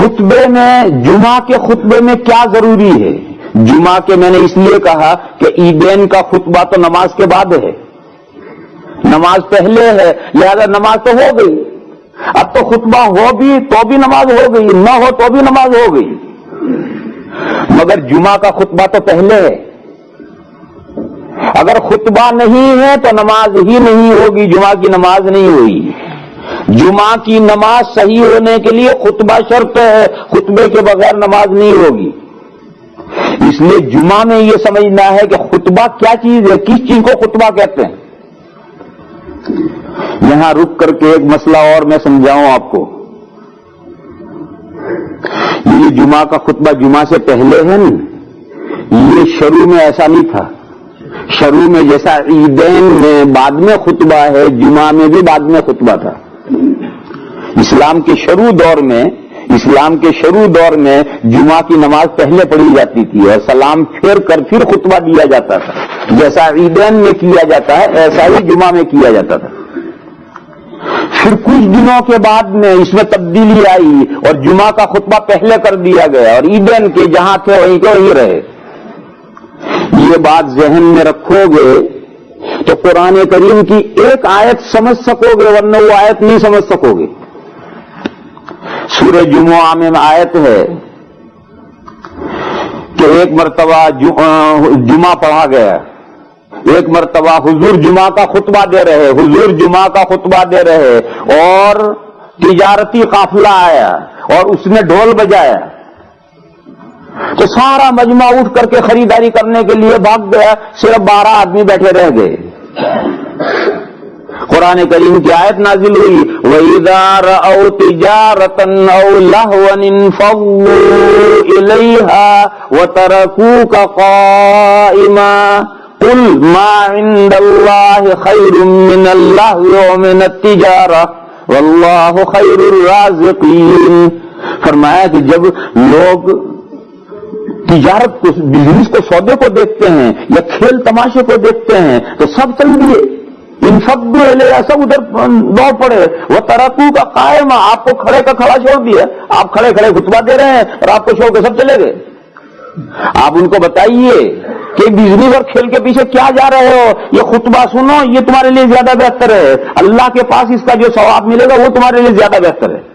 خطبے میں، جمعہ کے خطبے میں کیا ضروری ہے؟ جمعہ کے میں نے اس لیے کہا کہ عیدین کا خطبہ تو نماز کے بعد ہے، نماز پہلے ہے، لہذا نماز تو ہو گئی۔ اب تو خطبہ ہو بھی تو بھی نماز ہو گئی، نہ ہو تو بھی نماز ہو گئی، مگر جمعہ کا خطبہ تو پہلے ہے۔ اگر خطبہ نہیں ہے تو نماز ہی نہیں ہوگی، جمعہ کی نماز نہیں ہوئی۔ جمعہ کی نماز صحیح ہونے کے لیے خطبہ شرط ہے، خطبے کے بغیر نماز نہیں ہوگی۔ اس لیے جمعہ میں یہ سمجھنا ہے کہ خطبہ کیا چیز ہے، کس چیز کو خطبہ کہتے ہیں۔ یہاں رک کر کے ایک مسئلہ اور میں سمجھاؤں آپ کو۔ یہ جمعہ کا خطبہ جمعہ سے پہلے ہے نا، یہ شروع میں ایسا نہیں تھا۔ شروع میں جیسا عیدین میں بعد میں خطبہ ہے، جمعہ میں بھی بعد میں خطبہ تھا۔ اسلام کے شروع دور میں جمعہ کی نماز پہلے پڑھی جاتی تھی اور سلام پھیر کر پھر خطبہ دیا جاتا تھا۔ جیسا عیدین میں کیا جاتا ہے ایسا ہی جمعہ میں کیا جاتا تھا۔ پھر کچھ دنوں کے بعد میں اس میں تبدیلی آئی اور جمعہ کا خطبہ پہلے کر دیا گیا اور عیدین کے جہاں تھے وہیں کے وہیں رہے۔ یہ بات ذہن میں رکھو گے تو قرآن کریم کی ایک آیت سمجھ سکو گے، ورنہ وہ آیت نہیں سمجھ سکو گے۔ سورہ جمعہ میں آیت ہے کہ ایک مرتبہ جمعہ پڑھا گیا، ایک مرتبہ حضور جمعہ کا خطبہ دے رہے اور تجارتی قافلہ آیا اور اس نے ڈھول بجایا تو سارا مجمع اٹھ کر کے خریداری کرنے کے لیے بھاگ گیا، صرف 12 آدمی بیٹھے رہ گئے۔ قرآن کریم کی آیت نازل ہوئی، وَإِذَا رَأَوْا تِجَارَةً أَوْ لَهْوًا انفَضُّوا إِلَيْهَا وَتَرَكُوكَ قَائِمًا قُلْ مَا عِندَ اللَّهِ خَيْرٌ مِّنَ اللَّهْوِ وَمِنَ التِّجَارَةِ وَاللَّهُ خَيْرُ الرَّازِقِينَ۔ فرمایا کہ جب لوگ تجارت کو، بزنس کو، سودے کو دیکھتے ہیں یا کھیل تماشے کو دیکھتے ہیں تو سب چل دیے، انفضوا الیہ، سب ادھر دوڑ پڑے، وترکوک قائما، آپ کو کھڑے کا کھڑا چھوڑ دیا، آپ کھڑے کھڑے خطبہ دے رہے ہیں اور آپ کو چھوڑ کے سب چلے گئے۔ آپ ان کو بتائیے کہ بزنس اور کھیل کے پیچھے کیا جا رہے ہو، یہ خطبہ سنو، یہ تمہارے لیے زیادہ بہتر ہے، اللہ کے پاس اس کا جو ثواب ملے گا وہ تمہارے لیے زیادہ بہتر ہے۔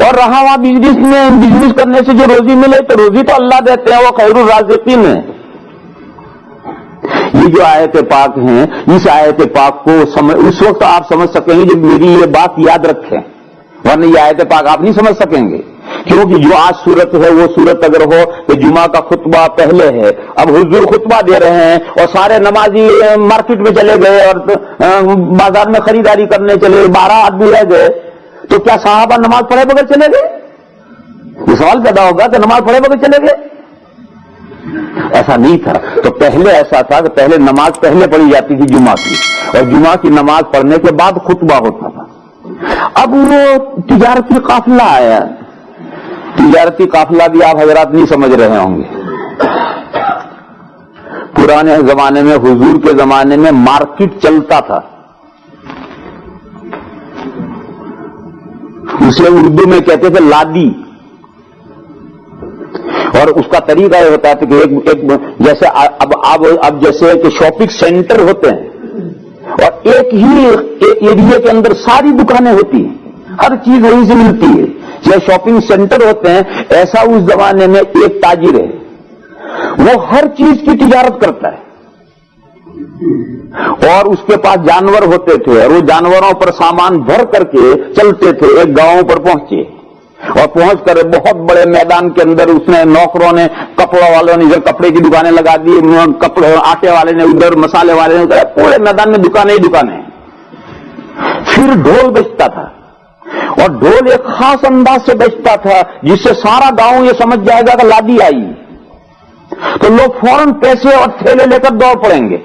اور رہا وہاں بزنس کرنے سے جو روزی ملے تو روزی تو اللہ دیتے ہیں، وہ خیر الرازقین ہے۔ یہ جو آیت پاک ہیں، اس آیت پاک کو اس وقت آپ سمجھ سکیں گے جب میری یہ بات یاد رکھیں، ورنہ یہ آیت پاک آپ نہیں سمجھ سکیں گے، کیونکہ جو آج صورت ہے وہ صورت اگر ہو کہ جمعہ کا خطبہ پہلے ہے، اب حضور خطبہ دے رہے ہیں اور سارے نمازی مارکیٹ میں چلے گئے اور بازار میں خریداری کرنے چلے، 12 آدمی رہ گئے، تو کیا صحابہ نماز پڑھے بغیر چلے گئے؟ یہ سوال پیدا ہوگا کہ نماز پڑھے بغیر چلے گئے؟ ایسا نہیں تھا۔ تو پہلے ایسا تھا کہ پہلے نماز پہلے پڑھی جاتی تھی جمعہ کی، اور جمعہ کی نماز پڑھنے کے بعد خطبہ ہوتا تھا۔ اب وہ تجارتی قافلہ آیا، تجارتی قافلہ بھی آپ حضرات نہیں سمجھ رہے ہوں گے۔ پرانے زمانے میں، حضور کے زمانے میں مارکیٹ چلتا تھا، اسے اردو میں کہتے تھے لادی، اور اس کا طریقہ یہ ہوتا ہے کہ ایک جیسے اب جیسے کہ شاپنگ سینٹر ہوتے ہیں اور ایک ہی ایریا کے اندر ساری دکانیں ہوتی ہیں، ہر چیز وہیں سے ملتی ہے، جیسے شاپنگ سینٹر ہوتے ہیں، ایسا اس زمانے میں ایک تاجر ہے، وہ ہر چیز کی تجارت کرتا ہے اور اس کے پاس جانور ہوتے تھے اور وہ جانوروں پر سامان بھر کر کے چلتے تھے۔ ایک گاؤں پر پہنچے اور پہنچ کر بہت بڑے میدان کے اندر اس نے نوکروں نے، کپڑوں والوں نے ادھر کپڑے کی دکانیں لگا دی، کپڑے آٹے والے نے ادھر، مسالے والے نے، پورے میدان میں دکانیں ہی دکانیں۔ پھر ڈھول بجتا تھا اور ڈھول ایک خاص انداز سے بجتا تھا جس سے سارا گاؤں یہ سمجھ جائے گا کہ لادی آئی، تو لوگ فوراً پیسے اور تھیلے لے کر دوڑ پڑیں گے۔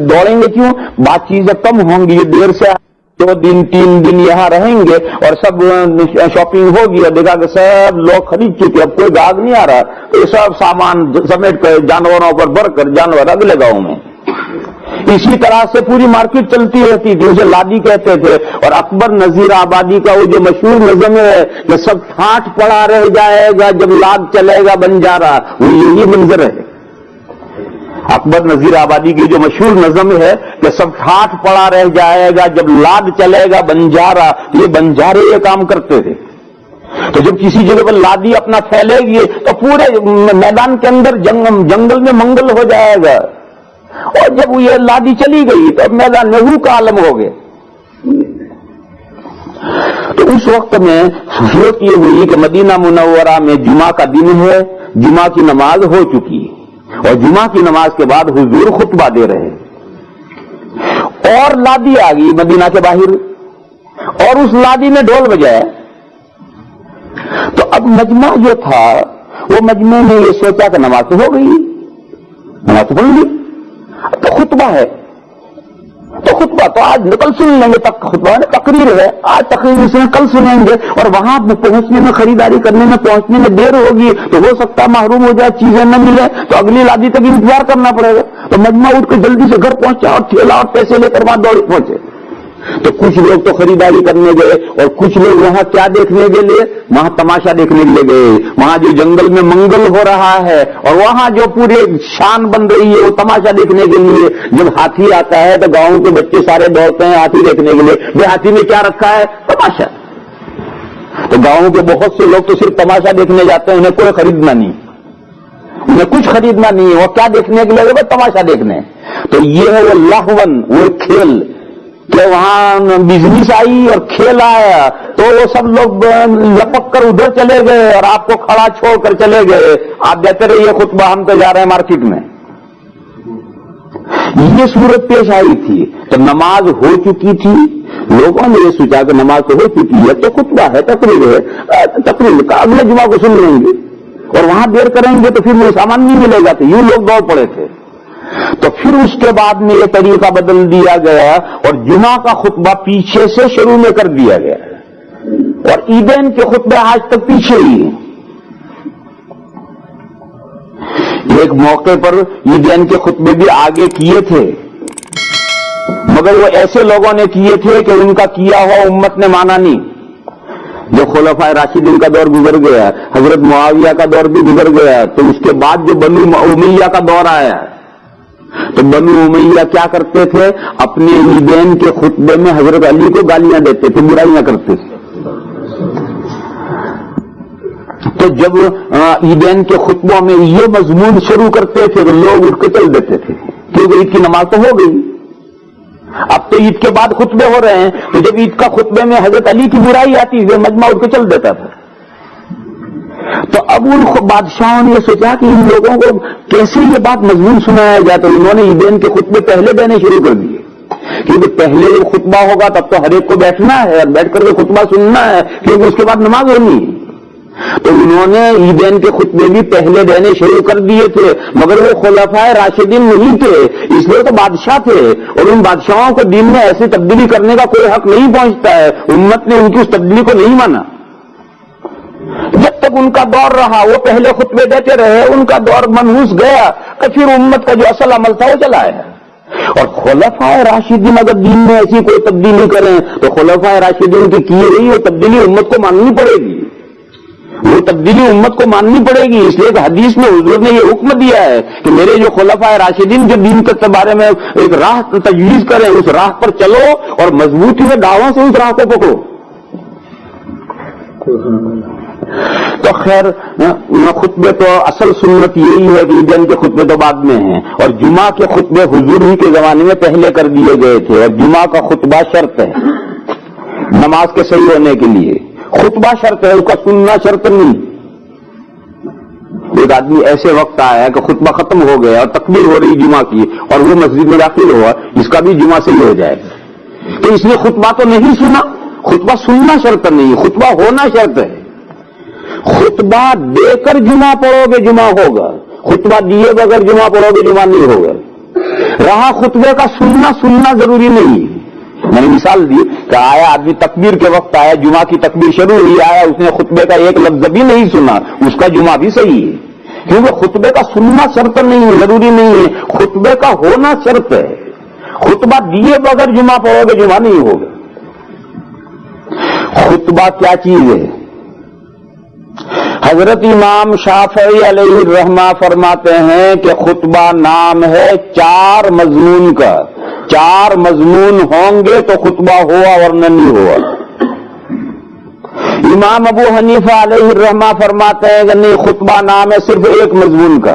دوڑیں گے کیوں؟ بات چیزیں کم ہوں گی، یہ دیر سے 2 دن 3 دن یہاں رہیں گے اور سب شاپنگ ہوگی اور دیکھا کہ سب لوگ خرید چکے، اب کوئی گاہک نہیں آ رہا، تو یہ سب سامان سمیٹ کر جانوروں پر بھر کر جانور اگلے گاؤں میں، اسی طرح سے پوری مارکیٹ چلتی رہتی تھی، اسے لادی کہتے تھے. اور اکبر نذیر آبادی کا وہ جو مشہور نظم ہے کہ سب ٹھاٹھ پڑا رہ جائے گا جب لاد چلے گا بنجارا، وہ یہی منظر ہے. اکبر نذیر آبادی کی جو مشہور نظم ہے کہ سب ٹھاٹھ پڑا رہ جائے گا جب لاد چلے گا بنجارا، یہ بنجارے یہ کام کرتے تھے. تو جب کسی جگہ پر لادی اپنا پھیلے گی تو پورے میدان کے اندر جنگل میں منگل ہو جائے گا. اور جب یہ لادی چلی گئی تو میدان میں ہو کا عالم ہو گئے. تو اس وقت میں صورت یہ ہوئی کہ مدینہ منورہ میں جمعہ کا دن ہے، جمعہ کی نماز ہو چکی اور جمعہ کی نماز کے بعد حضور خطبہ دے رہے اور لادی آ گئی مدینہ کے باہر اور اس لادی نے ڈھول بجایا. تو اب مجمع جو تھا وہ مجمع نے یہ سوچا کہ نماز تو ہو گئی، نماز تو پڑھ لی، تو خطبہ ہے تو خطبہ تو آج کل سن لیں گے، خطبہ تقریر ہے آج تقریر سے کل سنیں گے، اور وہاں پہنچنے میں خریداری کرنے میں پہنچنے میں دیر ہوگی تو ہو سکتا ہے محروم ہو جائے، چیزیں نہ ملے تو اگلی لادی تک انتظار کرنا پڑے گا. تو مجمع اٹھ کے جلدی سے گھر پہنچا اور تھیلا اور پیسے لے کر وہاں دوڑ پہنچے. تو کچھ لوگ تو خریداری کرنے گئے اور کچھ لوگ وہاں کیا دیکھنے کے لیے، وہاں تماشا دیکھنے کے لیے گئے. وہاں جو جنگل میں منگل ہو رہا ہے اور وہاں جو پورے شان بن رہی ہے وہ تماشا دیکھنے کے لیے. جب ہاتھی آتا ہے تو گاؤں کے بچے سارے دوڑتے ہیں ہاتھی دیکھنے کے لیے، یہ ہاتھی نے کیا رکھا ہے؟ تماشا. تو گاؤں کے بہت سے لوگ تو صرف تماشا دیکھنے جاتے ہیں، انہیں کوئی خریدنا نہیں، انہیں کچھ خریدنا نہیں ہے، وہ کیا دیکھنے کے لیے؟ تماشا دیکھنے. تو یہ ہے وہ لہون، وہ کھیل کہ وہاں بزنس آئی اور کھیل آیا تو وہ سب لوگ لپک کر ادھر چلے گئے اور آپ کو کھڑا چھوڑ کر چلے گئے. آپ دیتے رہیے خطبہ، ہم تو جا رہے ہیں مارکیٹ میں. یہ صورت پیش آئی تھی. تو نماز ہو چکی تھی، لوگوں نے یہ سوچا کہ نماز تو ہو چکی ہے تو خطبہ ہے، تقریر ہے، تقریر کا اگلے جمعہ کو سن لیں گے اور وہاں دیر کریں گے تو پھر وہ سامان نہیں ملے گا. تو یوں لوگ دوڑ پڑے تھے. تو پھر اس کے بعد میں یہ طریقہ بدل دیا گیا اور جمعہ کا خطبہ پیچھے سے شروع میں کر دیا گیا اور عیدین کے خطبے آج تک پیچھے ہی ہیں. ایک موقع پر عیدین کے خطبے بھی آگے کیے تھے مگر وہ ایسے لوگوں نے کیے تھے کہ ان کا کیا ہوا امت نے مانا نہیں. جو خلفائے راشدین کا دور گزر گیا، حضرت معاویہ کا دور بھی گزر گیا، تو اس کے بعد جو بنو امیہ کا دور آیا تو بنو امیہ کیا کرتے تھے؟ اپنے عیدین کے خطبے میں حضرت علی کو گالیاں دیتے تھے، برائیاں کرتے تھے. تو جب عیدین کے خطبوں میں یہ مضمون شروع کرتے تھے تو لوگ اٹھ کے چل دیتے تھے کیونکہ عید کی نماز تو ہو گئی. اب تو عید کے بعد خطبے ہو رہے ہیں تو جب عید کا خطبے میں حضرت علی کی برائی آتی ہے مجمع اٹھ کے چل دیتا تھا. تو اب ان بادشاہوں نے یہ سوچا کہ ان لوگوں کو کیسے یہ بات مضمون سنایا جائے. تو انہوں نے عیدین کے خطبے پہلے دینے شروع کر دیے کیونکہ پہلے جب خطبہ ہوگا تب تو ہر ایک کو بیٹھنا ہے اور بیٹھ کر کے خطبہ سننا ہے کیونکہ اس کے بعد نماز ہونی ہے. تو انہوں نے عیدین کے خطبے بھی پہلے دینے شروع کر دیے تھے مگر وہ خلفائے راشدین نہیں تھے، اس لیے تو بادشاہ تھے اور ان بادشاہوں کو دین میں ایسی تبدیلی کرنے کا کوئی حق نہیں پہنچتا ہے. امت نے ان کی اس تبدیلی کو نہیں مانا. جب تک ان کا دور رہا وہ پہلے خطبے دیتے رہے، ان کا دور منحوس گیا تو پھر امت کا جو اصل عمل تھا وہ چلا ہے. اور خلفائے راشدین اگر دین میں ایسی کوئی تبدیلی کریں تو خلفائے راشدین کی گئی وہ تبدیلی امت کو ماننی پڑے گی، وہ تبدیلی امت کو ماننی پڑے گی. اس لیے کہ حدیث میں حضور نے یہ حکم دیا ہے کہ میرے جو خلفائے راشدین جو دین کے بارے میں ایک راہ تجویز کریں اس راہ پر چلو اور مضبوطی سے دعووں سے اس راہ کو پکڑو. تو خیر خطبے تو اصل سنت یہی ہے کہ عیدین کے خطبے تو بعد میں ہیں اور جمعہ کے خطبے حضور ہی کے زمانے میں پہلے کر دیے گئے تھے. اور جمعہ کا خطبہ شرط ہے نماز کے صحیح ہونے کے لیے. خطبہ شرط ہے، اس کا سننا شرط نہیں. ایک آدمی ایسے وقت آیا کہ خطبہ ختم ہو گیا اور تکبیر ہو رہی جمعہ کی اور وہ مسجد میں داخل ہوا، اس کا بھی جمعہ صحیح ہو جائے گا. تو اس لیے خطبہ تو نہیں سنا، خطبہ سننا شرط نہیں، خطبہ ہونا شرط ہے. خطبہ دے کر جمعہ پڑھو گے جمعہ ہوگا، خطبہ دیے بغیر جمعہ پڑھو گے جمعہ نہیں ہوگا. رہا خطبے کا سننا ضروری نہیں. میں نے مثال دی کہ آیا آدمی تکبیر کے وقت آیا، جمعہ کی تکبیر شروع ہوئی، آیا اس نے خطبے کا ایک لفظ بھی نہیں سنا، اس کا جمعہ بھی صحیح ہے کیونکہ خطبے کا سننا شرط نہیں ہے، ضروری نہیں ہے، خطبے کا ہونا شرط ہے. خطبہ دیے بغیر جمعہ پڑھو گے جمعہ نہیں ہوگا. خطبہ کیا چیز ہے؟ حضرت امام شافعی علیہ الرحمہ فرماتے ہیں کہ خطبہ نام ہے 4 مضمون کا. 4 مضمون ہوں گے تو خطبہ ہوا ورنہ نہیں ہوا. امام ابو حنیفہ علیہ الرحمہ فرماتے ہیں کہ نہیں، خطبہ نام ہے صرف 1 مضمون کا.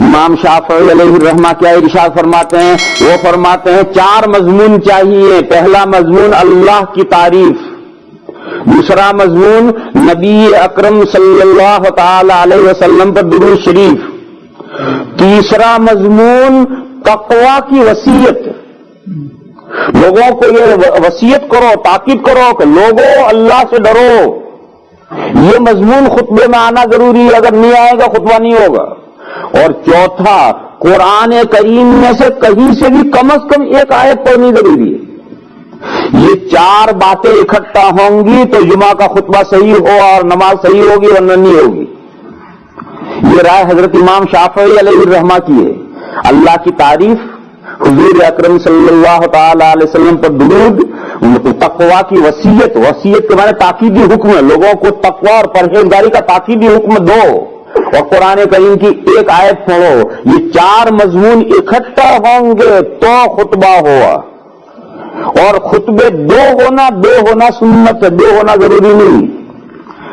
امام شافعی علیہ الرحمہ کیا ارشاد فرماتے ہیں؟ وہ فرماتے ہیں 4 مضمون چاہیے. پہلا مضمون اللہ کی تعریف، دوسرا مضمون نبی اکرم صلی اللہ تعالی علیہ وسلم پر درود شریف، تیسرا مضمون تقوی کی وصیت. لوگوں کو یہ وصیت کرو، تاکید کرو کہ لوگوں اللہ سے ڈرو. یہ مضمون خطبے میں آنا ضروری ہے، اگر نہیں آئے گا خطبہ نہیں ہوگا. اور چوتھا، قرآن کریم میں سے کہیں سے بھی کم از کم 1 آیت پڑھنی ضروری ہے. یہ 4 باتیں اکٹھا ہوں گی تو جمعہ کا خطبہ صحیح ہو اور نماز صحیح ہوگی ورنہ نہیں ہوگی. یہ رائے حضرت امام شافعی علیہ الرحمہ کی ہے. اللہ کی تعریف، حضور اکرم صلی اللہ تعالی علیہ وسلم پر درود، تقوی کی وصیت. وصیت کے معنی تاکیدی حکم ہے، لوگوں کو تقوی اور پرہیزگاری کا تاکیدی حکم دو، اور قرآن کریم کی 1 آیت پڑھو. یہ 4 مضمون اکٹھا ہوں گے تو خطبہ ہوا. اور خطبے 2 ہونا سنت ہے، 2 ہونا ضروری نہیں.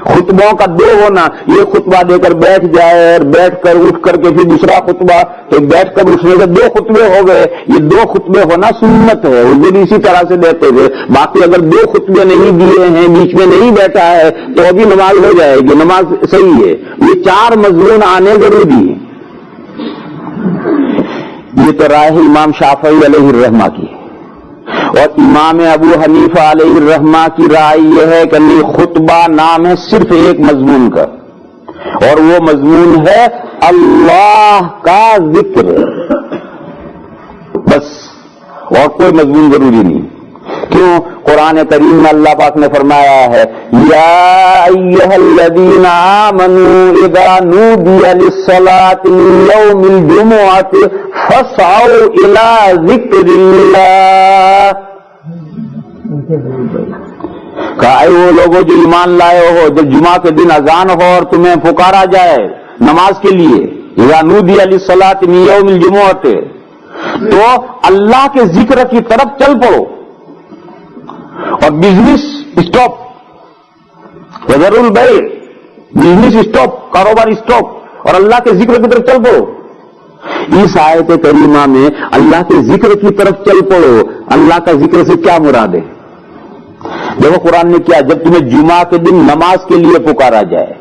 خطبوں کا 2 ہونا، یہ خطبہ دے کر بیٹھ جائے اور بیٹھ کر اٹھ کر کے پھر دوسرا خطبہ، تو بیٹھ کر اٹھنے کے 2 خطبے ہو گئے. یہ 2 خطبے ہونا سنت ہے، حضور اسی طرح سے دیتے تھے. باقی اگر 2 خطبے نہیں دیے ہیں، بیچ میں نہیں بیٹھا ہے تو ابھی نماز ہو جائے گی، نماز صحیح ہے. یہ 4 مضمون آنے ضروری ہیں. یہ تو رائے امام شافعی علیہ الرحمہ کی. اور امام ابو حنیفہ علیہ الرحمہ کی رائے یہ ہے کہ نہیں، خطبہ نام ہے صرف 1 مضمون کا، اور وہ مضمون ہے اللہ کا ذکر. بس، اور کوئی مضمون ضروری نہیں. کیوں؟ قرآن کریم میں اللہ پاک نے فرمایا ہے، یا ایھا الذین آمنوا اذا نودی للصلاۃ من یوم الجمعۃ فاسعوا الی ذکر اللہ. کہا اے وہ لوگوں جو ایمان لائے ہو، جب جمعہ کے دن اذان ہو اور تمہیں پکارا جائے نماز کے لیے، اذا نودی للصلاۃ من یوم الجمعۃ، تو اللہ کے ذکر کی طرف چل پڑو. اور بزنس اسٹاپ، وذروا البیع، بزنس اسٹاپ، کاروبار اسٹاپ، اور اللہ کے ذکر کی طرف چل پڑو. اس آیت کریمہ میں اللہ کے ذکر کی طرف چل پڑو، اللہ کا ذکر سے کیا مراد ہے؟ دیکھو قرآن نے کیا، جب تمہیں جمعہ کے دن نماز کے لیے پکارا جائے،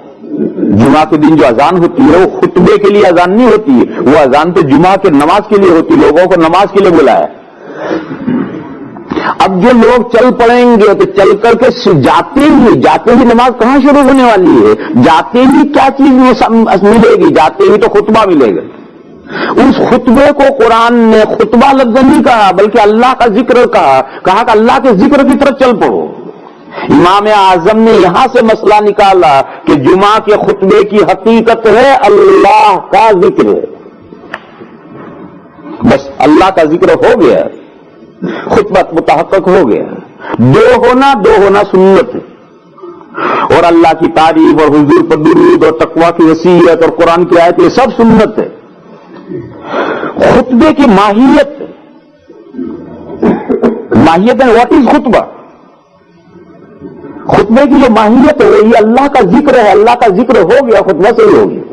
جمعہ کے دن جو اذان ہوتی ہے وہ خطبے کے لیے اذان نہیں ہوتی، وہ اذان تو جمعہ کے نماز کے لیے ہوتی، لوگوں کو نماز کے لیے بلایا. اب جو لوگ چل پڑیں گے تو چل کر کے جاتے ہی نماز کہاں شروع ہونے والی ہے؟ جاتے ہی کیا چیز ملے گی؟ جاتے ہی تو خطبہ ملے گا. اس خطبے کو قرآن نے خطبہ لفظ نہیں کہا بلکہ اللہ کا ذکر کہا کہ اللہ کے ذکر کی طرف چل پڑو. امام اعظم نے یہاں سے مسئلہ نکالا کہ جمعہ کے خطبے کی حقیقت ہے اللہ کا ذکر. بس اللہ کا ذکر ہو گیا، خطبہ متحقق ہو گیا. 2 ہونا سنت ہے، اور اللہ کی تعریف اور حضور پر درود اور تقوی کی وصیت اور قرآن کی آیت، یہ سب سنت ہے. خطبے کی ماہیت ہے، واٹ از خطبہ؟ خطبے کی جو ماہیت ہے یہ اللہ کا ذکر ہے. اللہ کا ذکر ہو گیا، خطبہ صحیح ہو گیا.